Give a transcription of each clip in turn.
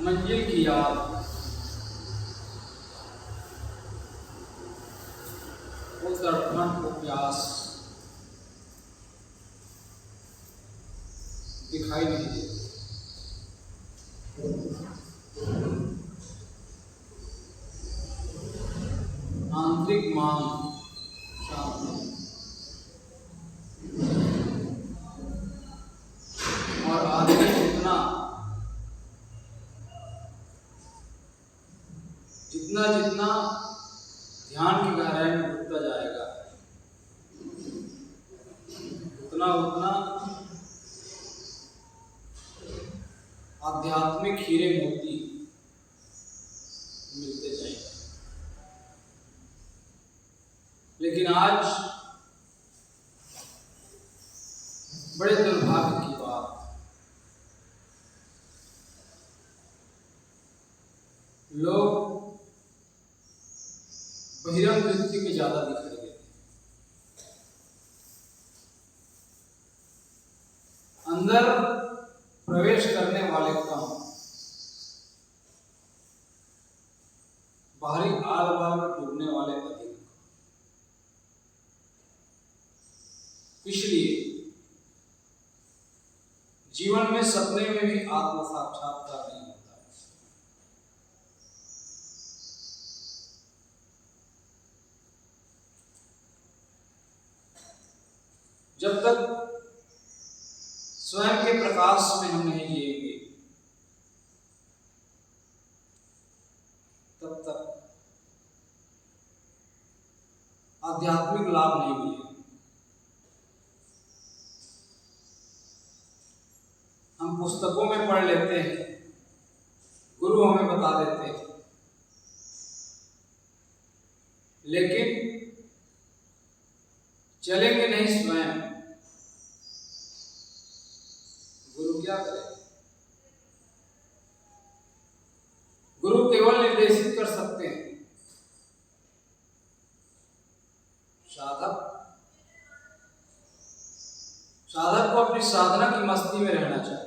मंजिल की याद, वो तड़पन को प्यास दिखाई नहीं देती। आंतरिक मांग शांत नहीं, और आदमी जितना जितना जितना ध्यान की गहराई में डूबता जाएगा, उतना उतना आध्यात्मिक हीरे मोती मिलते जाएंगे। लेकिन आज बड़े दुर्भाग्य की बात, लोग बहिरंग वृत्ति के ज्यादा दिखाई देते हैं, अंदर प्रवेश करने वाले कम, बाहरी आल बाल में डूबने वाले अधिक। इसलिए जीवन में सपने में भी आत्म साक्षात्कार नहीं होता है। जब तक स्वयं के प्रकाश में हम नहीं जिएंगे, तब तक आध्यात्मिक लाभ नहीं मिलेगा। हम पुस्तकों में पढ़ लेते हैं, गुरु हमें बता देते हैं, लेकिन चलेंगे नहीं स्वयं, गुरु क्या करे? गुरु केवल निर्देशित कर सकते हैं, साधक को अपनी साधना की मस्ती में रहना चाहिए।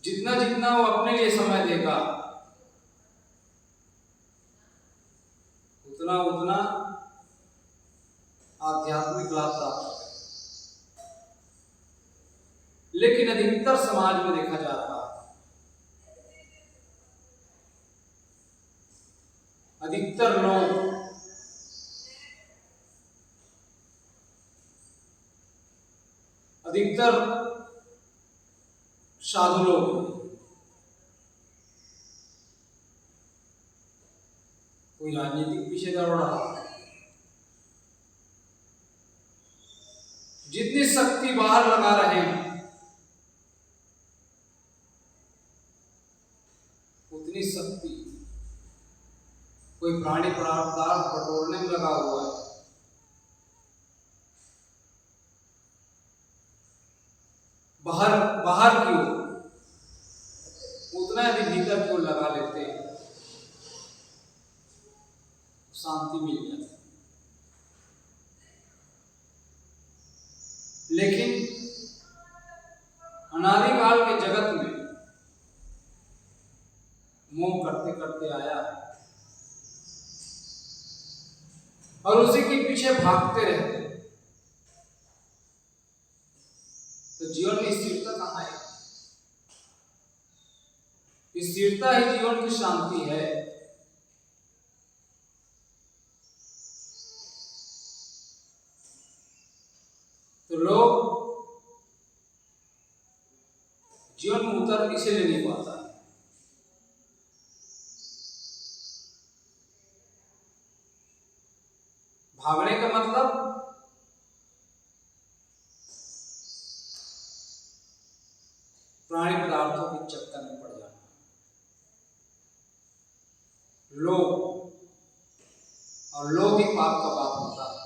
जितना जितना वो अपने लिए समय देगा, उतना उतना आध्यात्मिक लाभ प्राप्त करेगा। लेकिन अधिकतर समाज में देखा जाता है, अधिकतर लोग अधिकतर साधु लोग, कोई राजनीतिक पीछे दौड़ रहा है, जितनी शक्ति बाहर लगा रहे हैं उतनी शक्ति कोई प्राणी पदार्थ बटोरने में लगा हुआ है, बाहर बाहर की ओर, उतना यदि भीतर की ओर लगा लेते हैं तो शांति मिल जाती। लेकिन अनादिकाल के जगत में मोह करते करते आया और उसी के पीछे भागते रहते, तो जीवन में स्थिरता कहाँ है? स्थिरता ही जीवन की शांति है। तो लोग जीवन में उतर इसीलिए नहीं पाता है। भागने का मतलब प्राणी पदार्थों के चक्कर में पड़ जाना। लोग और लोग ही पाप का बाप होता है।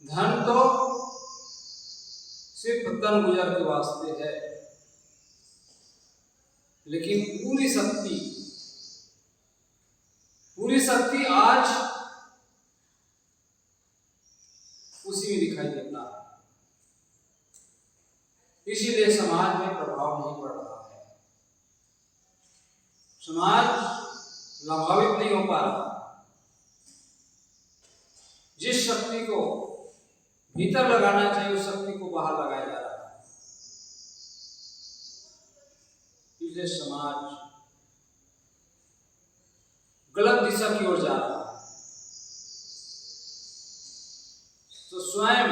धन तो सिर्फ तन गुजर के वास्ते है, लेकिन पूरी शक्ति आज उसी में दिखाई देता है। इसीलिए समाज में प्रभाव नहीं पड़ रहा है, समाज लाभान्वित नहीं हो पा रहा। जिस शक्ति को भीतर लगाना चाहिए उस शक्ति को बाहर लगाया जा रहा है। इसलिए समाज गलत दिशा की ओर जा रहा है। तो स्वयं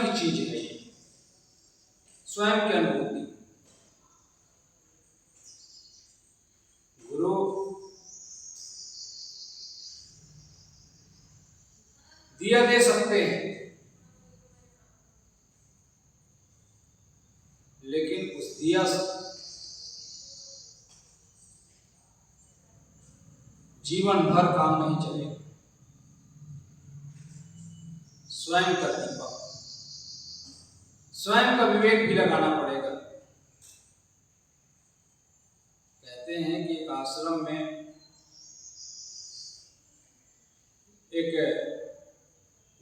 की चीज है, स्वयं की अनुभूति। गुरु दिया दे सकते हैं, लेकिन उस दिया जीवन भर काम नहीं चलेगा। स्वयं का दीपक, स्वयं का विवेक भी लगाना पड़ेगा। कहते हैं कि एक आश्रम में एक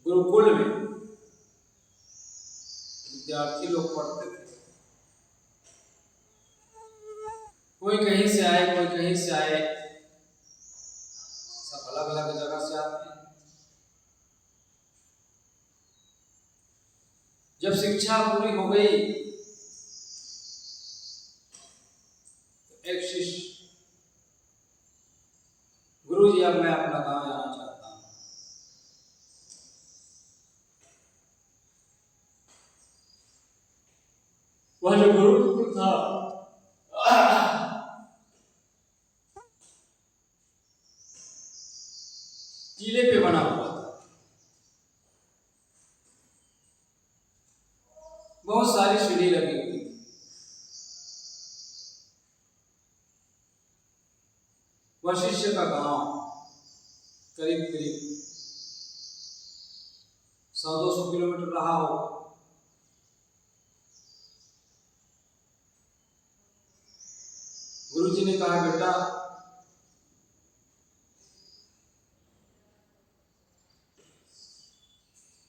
गुरुकुल में विद्यार्थी लोग पढ़ते थे। कोई कहीं से आए, कोई कहीं से आए, सब अलग अलग जगह से आते हैं। जब शिक्षा पूरी हो गई तो एक शिष्य, गुरुजी अब मैं अपना गांव जाना चाहता हूं। वह जो गुरुकुल था टीले पे बना हुआ था। बहुत सारी सीढ़ी लगी हुई। वह शिष्य का गांव करीब 100-200 किलोमीटर रहा हो। गुरुजी ने कहा, बेटा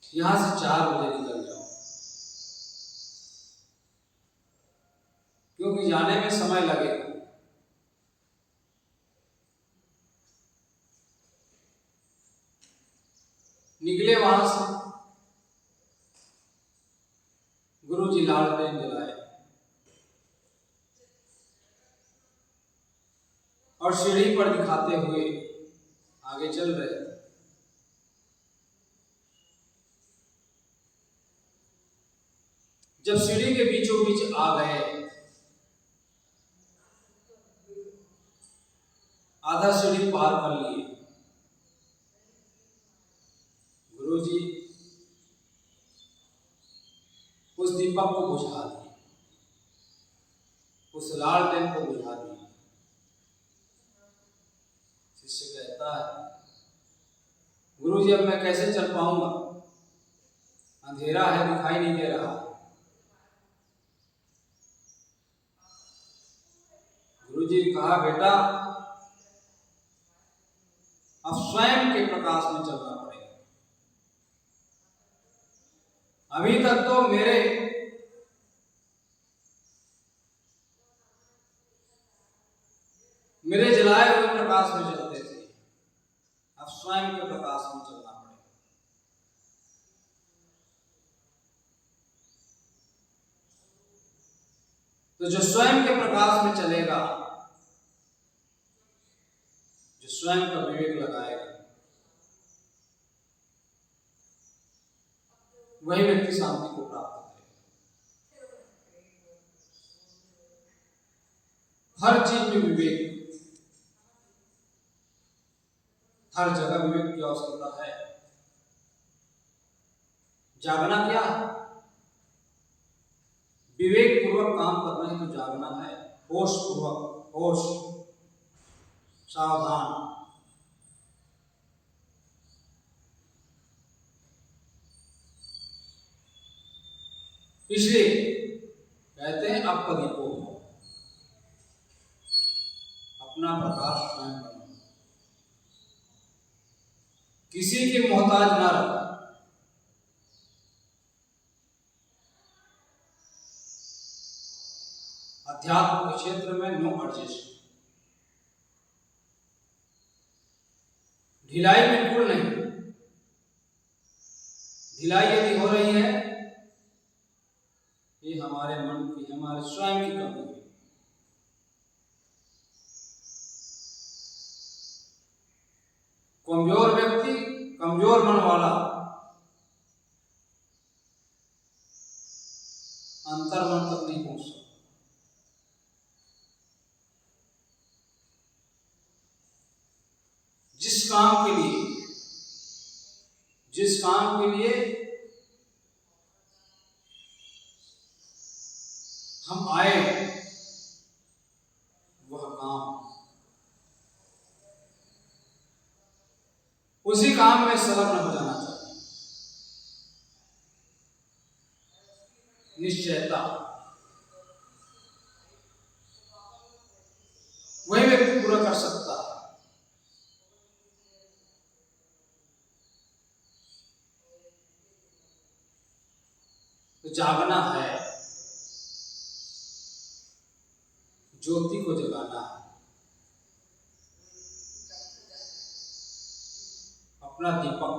यहां से 4 बजे निकल जाओ, क्योंकि जाने में समय लगेगा। निकले वहां से, गुरुजी लालटेन जलाए और सीढ़ी पर दिखाते हुए आगे चल रहे थे। जब सीढ़ी के बीचों बीच आ गए, आधा सीढ़ी पार कर लिए, गुरुजी उस दीपक को बुझा दिए, उस लालटेन को बुझा दिए। शिष्य कहता है, गुरुजी अब मैं कैसे चल पाऊंगा, अंधेरा है, दिखाई नहीं दे रहा। गुरुजी ने कहा, बेटा अब स्वयं के प्रकाश में चलना पड़ेगा। अभी तक तो मेरे जलाए हुए प्रकाश में चलते थे, अब स्वयं के प्रकाश में चलना पड़ेगा। तो जो स्वयं के प्रकाश में चलेगा, जो स्वयं का विवेक लगाएगा, वही व्यक्ति शांति को प्राप्त करेगा। हर चीज में विवेक, हर जगह विवेक की आवश्यकता है। जागना क्या है? विवेक पूर्वक काम करना ही तो जागना है। होश पूर्वक, होश, सावधान। इसलिए कहते हैं अपदीपो भव, अपना प्रकाश स्वयं बनो, किसी के मोहताज न रहो। अध्यात्म के क्षेत्र में नो एडजस्ट, ढिलाई बिल्कुल नहीं। ढिलाई यदि हो रही है, ये हमारे मन की, हमारे स्वयं की कमी है। कमजोर व्यक्ति, कमजोर मन वाला अंतर मन तक नहीं पहुंच सकता। जिस काम के लिए हम आए, वह काम, उसी काम में संलग्न हो जाना चाहिए। निश्चयता, वही व्यक्ति पूरा कर सकता है। तो जागना है, ज्योति को जगाना है, अपना दीपक,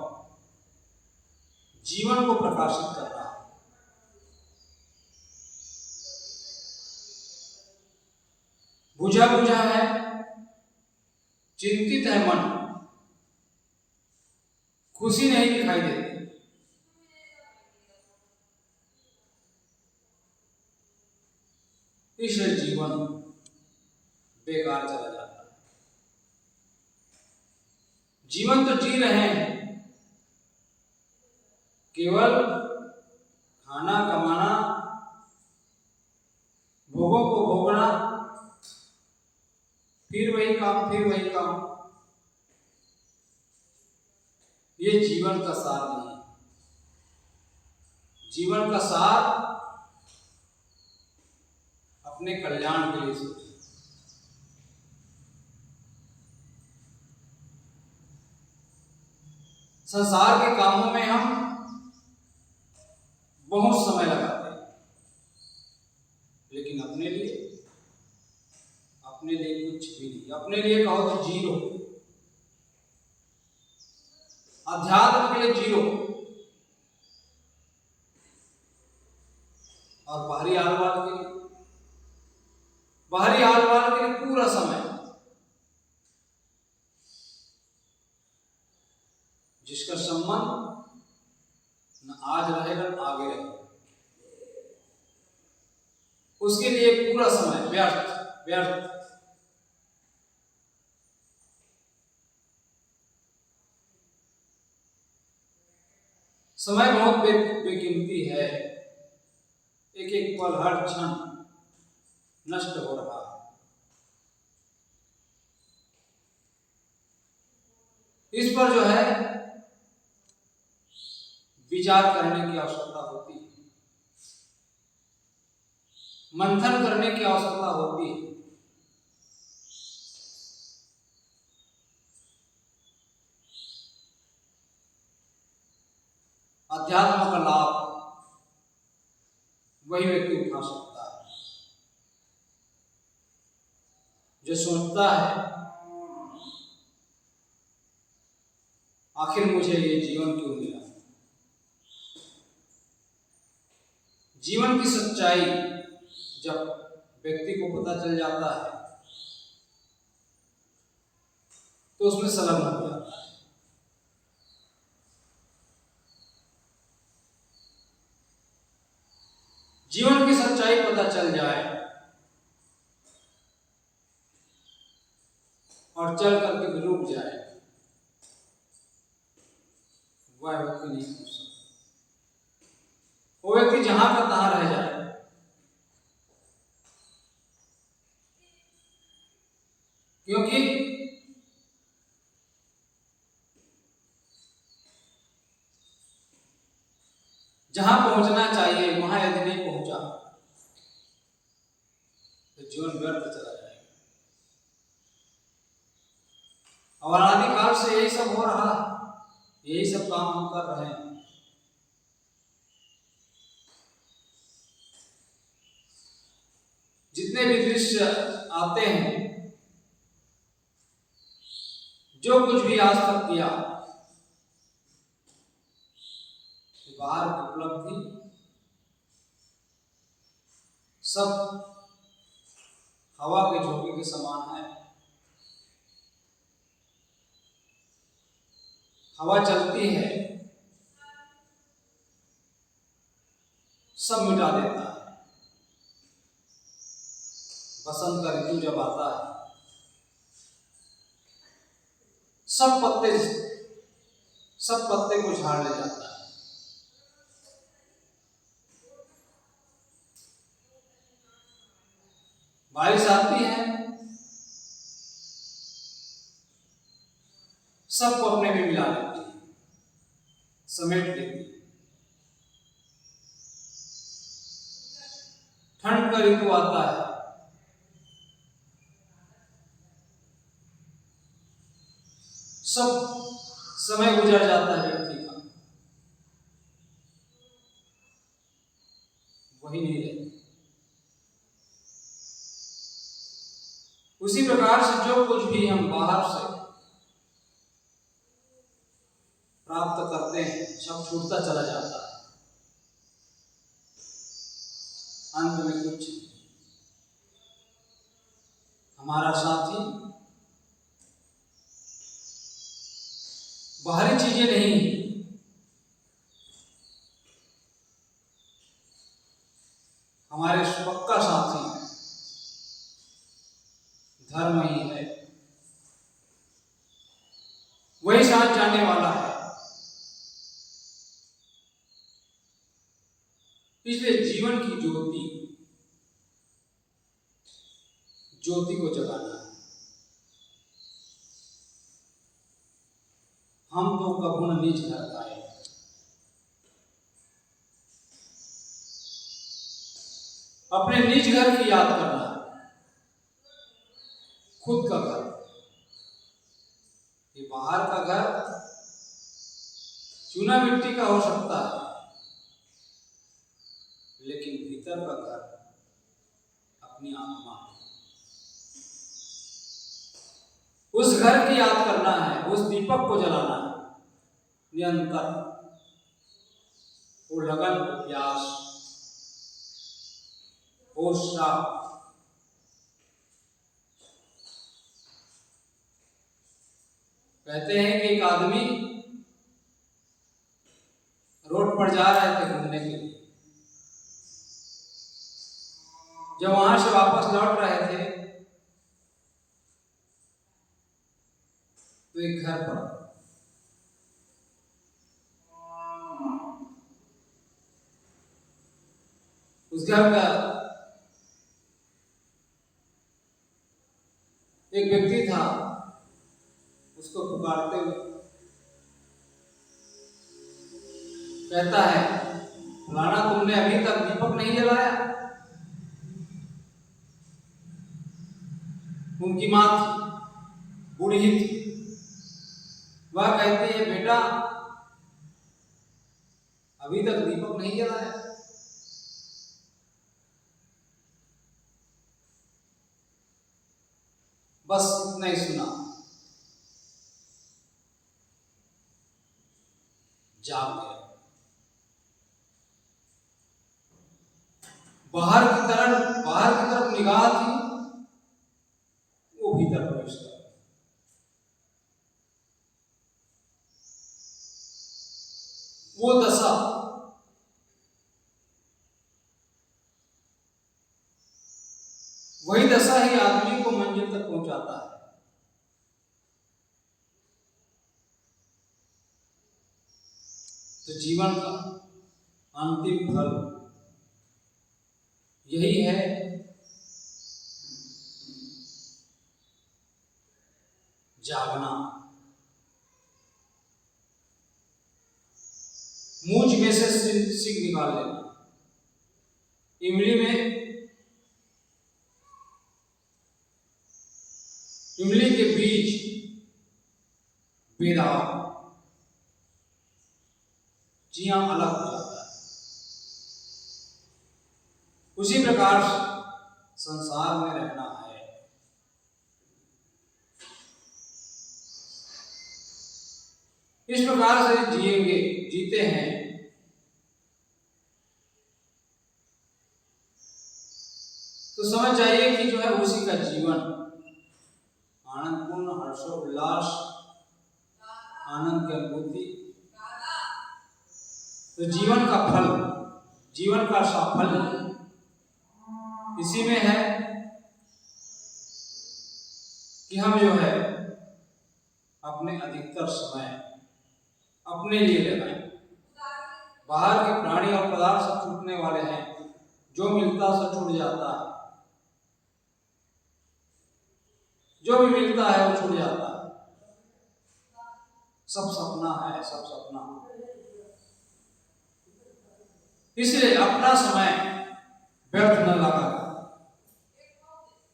जीवन को प्रकाशित करना है। बुझा बुझा है, चिंतित है मन, खुशी नहीं दिखाई देती, इसलिए जीवन बेकार चला जाता है। जीवन तो जी रहे हैं, केवल खाना कमाना, भोगों को भोगना, फिर वही काम, फिर वही काम, ये जीवन का सार नहीं है। जीवन का सार अपने कल्याण के लिए सोचें। संसार के कामों में हम बहुत समय लगाते हैं, लेकिन अपने लिए कुछ भी नहीं। अपने लिए कहो तो जीरो, अध्यात्म के लिए जीरो, और बाहरी हालवाल के लिए पूरा समय, जिसका संबंध न आज रहेगा न आगे रहेगा, उसके लिए पूरा समय व्यर्थ। समय बहुत बेकीमती है, एक एक पल, हर क्षण नष्ट हो रहा है। इस पर जो है विचार करने की आवश्यकता होती है, मंथन करने की आवश्यकता होती है। अध्यात्म का लाभ वही व्यक्ति उठा सकता है जो सोचता है आखिर मुझे ये जीवन क्यों मिला। जीवन की सच्चाई जब व्यक्ति को पता चल जाता है तो उसमें संलग्न हो जाता है। जीवन की सच्चाई पता चल जाए और चल करके भी रुक जाए, वह व्यक्ति नहीं पूछ सकता। वो व्यक्ति जहां का तहां रह जाए, क्योंकि जहां पहुंचना चाहिए वहां यदि नहीं साल से यही सब हो रहा है, यही सब काम हम कर रहे हैं। जितने भी दृश्य आते हैं, जो कुछ भी आज तक किया, बाहर की उपलब्धि सब हवा के झोंके के समान है। हवा चलती है, सब मिटा देता है। बसंत का ऋतु जब आता है, सब पत्ते को झाड़ ले जाता है। बारिश आती है, सबको अपने में मिला लेती है, समेट लेती है। ठंड का ऋतु आता है, सब समय गुजर जाता है व्यक्ति का, वही नहीं रहती। उसी प्रकार से जो कुछ भी हम बाहर से प्राप्त करते हैं, सब छूटता चला जाता है। अंत में कुछ हमारा साथी बाहरी चीजें नहीं, हमारे पक्का साथी धर्म ही है, वही साथ जाने वाला है। इसलिए जीवन की ज्योति को जगाना है। हम तो कभू न निज घर आए, अपने निज घर की याद करना है, खुद का घर। ये बाहर का घर चूना मिट्टी का हो सकता है, लेकिन भीतर का घर अपनी आत्मा है। उस घर की याद करना है, उस दीपक को जलाना है निरंतर। वो लगन, वो प्यास, वो श्राप। कहते हैं कि एक आदमी रोड पर जा रहे थे घूमने के लिए। जब वहां से वापस लौट रहे थे तो एक घर पड़ा। उस घर का एक व्यक्ति था, उसको पुकारते हुए कहता है, फलाना तुमने अभी तक दीपक नहीं जलाया? उनकी मां थी, बूढ़ी थी। वह कहती है, बेटा अभी तक दीपक नहीं जलाया? बस इतना ही सुना, जाग गया। बाहर की तरफ निगाह थी, वो भीतर प्रवेश कर। वो दशा वही दशा ही आदमी को मंजिल तक पहुंचाता है। तो जीवन का अंतिम फल यही है, जागना। मूंछ में से सीख निकाल लेना। इमली के बीज भेदभाव जी हाँ अलग हो जाता है। उसी प्रकार संसार में रहना है। इस प्रकार से जिएंगे, जीते हैं तो समझ जाइए कि जो है उसी का जीवन आनंदपूर्ण, हर्षोल्लास, आनंद की अनुभूति। तो जीवन का फल, जीवन का साफल्य इसी में है कि हम जो है अपने अधिकतर समय अपने लिए लगाएं। बाहर के प्राणी और पदार्थ सब छूटने वाले हैं, जो मिलता सब छूट जाता है, जो भी मिलता है वो छूट जाता है। सब सपना है, सब सपना। इसलिए अपना समय व्यर्थ न लगा,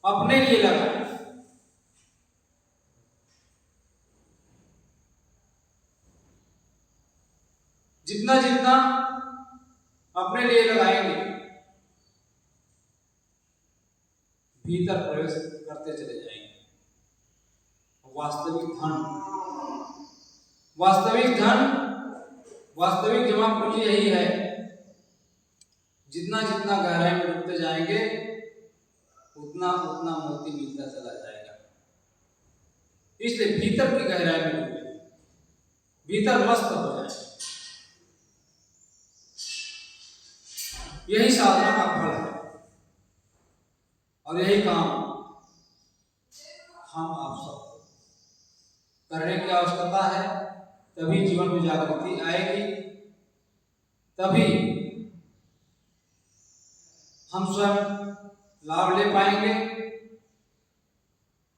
अपने लिए लगाएं। जितना जितना अपने लिए लगाएंगे, भीतर प्रवेश करते चले जाएंगे। वास्तविक जमा पूंजी यही है। जितना जितना गहराई में डूबते जाएंगे उतना उतना मोती मिलता चला जाएगा। इसलिए भीतर की गहराई में डूबे, भीतर मस्त हो जाए। यही साधना का फल है और यही काम हम आप सब करने की आवश्यकता है। तभी जीवन में जागृति आएगी, तभी हम स्वयं लाभ ले पाएंगे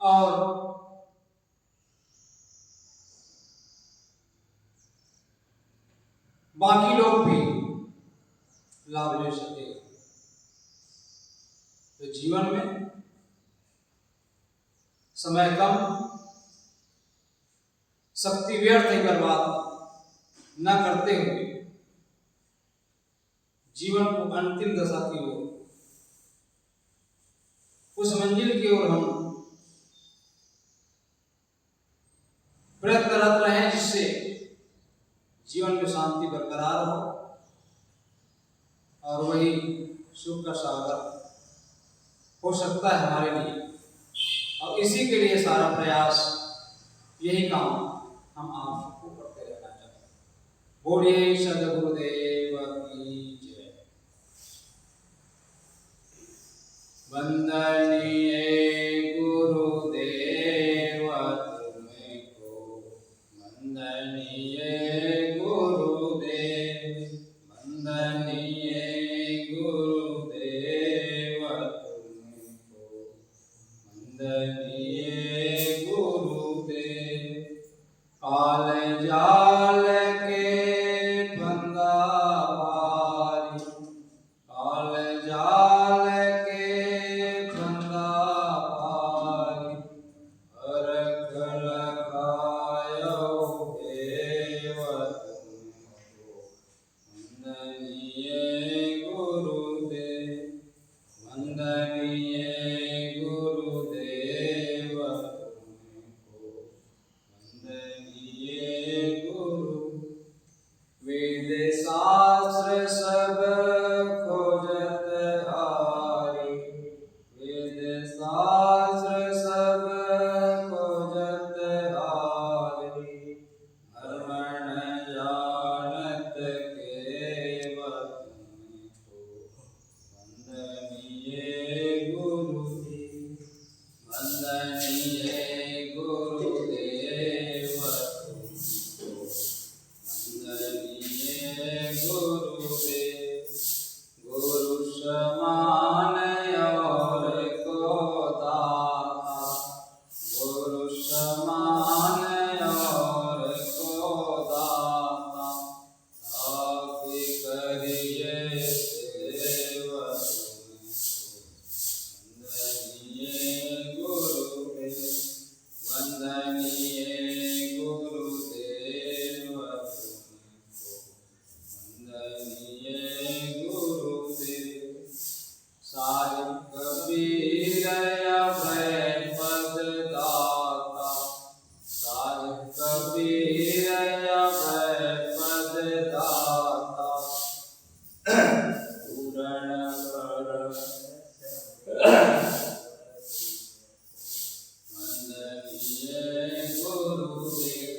और बाकी लोग भी लाभ ले सकेंगे। तो जीवन में समय कम, शक्ति व्यर्थ ही बर्बाद न करते हुए जीवन को अंतिम दशा की ओर, उस मंजिल की ओर हम प्रयत्नरत रहें, जिससे जीवन में शांति बरकरार हो और वही सुख का सागर हो सकता है हमारे लिए। और इसी के लिए सारा प्रयास, यही काम हम आप सबको करते रहना चाहिए। बोलिए सद्गुरुदेव की जय। वंदनीय गुरुदेव तुमको, वंदनीय गुरुदेव, वंदनीय गुरुदेव तुमको, वंदनीय गुरुदेव। काल जाल के फंदा भारी, काल जाल के फंदा भारी, हरख लगायो देव तुमको, वंदनीय गुरुदेव, वंदनीय गुरुदेव तुमको, वंदनीय गुरु। जय गुरुदेव।